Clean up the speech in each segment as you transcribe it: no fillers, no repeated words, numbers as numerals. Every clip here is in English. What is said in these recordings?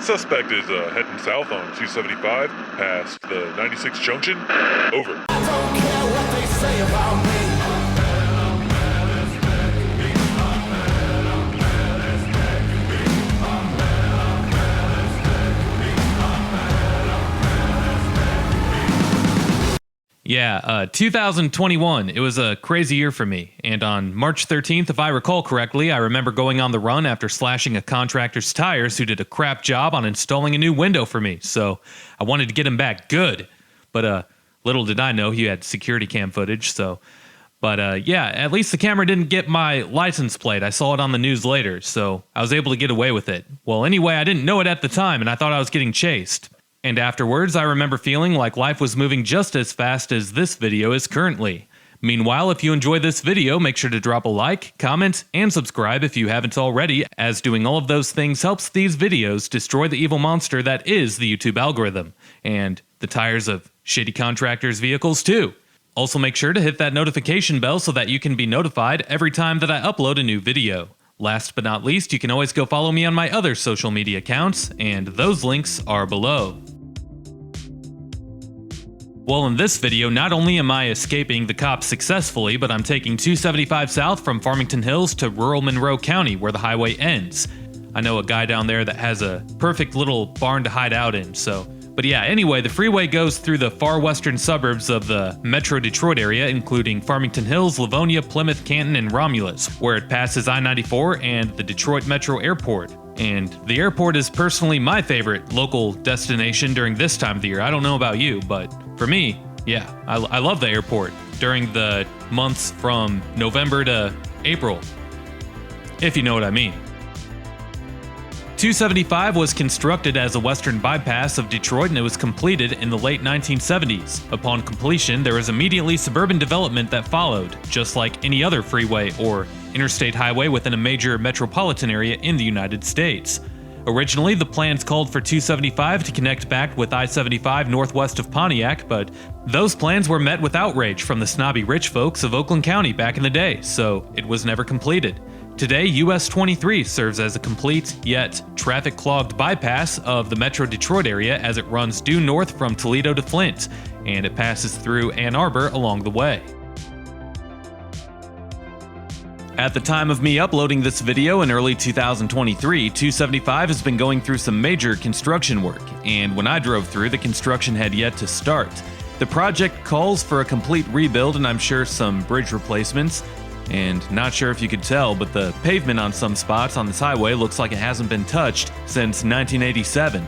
Suspect is heading south on 275 past the 96 junction. Over. I don't care what they say about me. Yeah, 2021, it was a crazy year for me, and on March 13th, if I recall correctly, I remember going on the run after slashing a contractor's tires who did a crap job on installing a new window for me, so I wanted to get him back good, but little did I know he had security cam footage, but yeah, at least the camera didn't get my license plate. I saw it on the news later, so I was able to get away with it. Well, anyway, I didn't know it at the time, and I thought I was getting chased. And afterwards, I remember feeling like life was moving just as fast as this video is currently. Meanwhile, if you enjoyed this video, make sure to drop a like, comment, and subscribe if you haven't already, as doing all of those things helps these videos destroy the evil monster that is the YouTube algorithm, and the tires of shitty contractors' vehicles too. Also make sure to hit that notification bell so that you can be notified every time that I upload a new video. Last but not least, you can always go follow me on my other social media accounts, and those links are below. Well, in this video, not only am I escaping the cops successfully, but I'm taking 275 south from Farmington Hills to rural Monroe County, where the highway ends. I know a guy down there that has a perfect little barn to hide out in, so... But yeah, anyway, the freeway goes through the far western suburbs of the Metro Detroit area, including Farmington Hills, Livonia, Plymouth, Canton, and Romulus, where it passes I-94 and the Detroit Metro Airport. And the airport is personally my favorite local destination during this time of the year. I don't know about you, but for me, yeah, I love the airport during the months from November to April, if you know what I mean. 275 was constructed as a western bypass of Detroit, and it was completed in the late 1970s. Upon completion, there was immediately suburban development that followed, just like any other freeway or interstate highway within a major metropolitan area in the United States. Originally, the plans called for 275 to connect back with I-75 northwest of Pontiac, but those plans were met with outrage from the snobby rich folks of Oakland County back in the day, so it was never completed. Today, US 23 serves as a complete, yet traffic-clogged bypass of the Metro Detroit area as it runs due north from Toledo to Flint, and it passes through Ann Arbor along the way. At the time of me uploading this video in early 2023, 275 has been going through some major construction work, and when I drove through, the construction had yet to start. The project calls for a complete rebuild and I'm sure some bridge replacements. And not sure if you could tell, but the pavement on some spots on this highway looks like it hasn't been touched since 1987.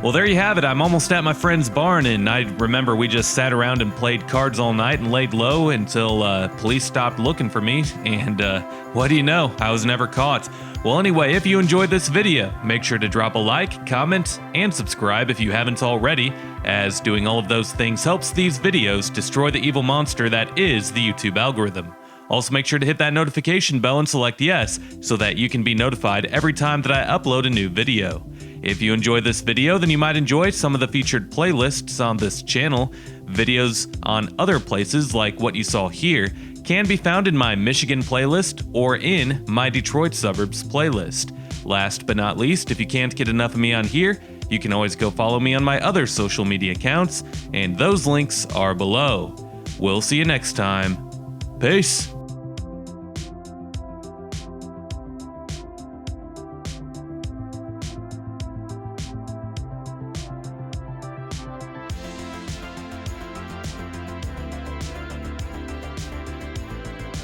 Well, there you have it. I'm almost at my friend's barn, and I remember we just sat around and played cards all night and laid low until police stopped looking for me, and what do you know? I was never caught. Well, anyway, if you enjoyed this video, make sure to drop a like, comment, and subscribe if you haven't already, as doing all of those things helps these videos destroy the evil monster that is the YouTube algorithm. Also, make sure to hit that notification bell and select yes, so that you can be notified every time that I upload a new video. If you enjoyed this video, then you might enjoy some of the featured playlists on this channel. Videos on other places, like what you saw here, can be found in my Michigan playlist or in my Detroit Suburbs playlist. Last but not least, if you can't get enough of me on here, you can always go follow me on my other social media accounts, and those links are below. We'll see you next time. Peace.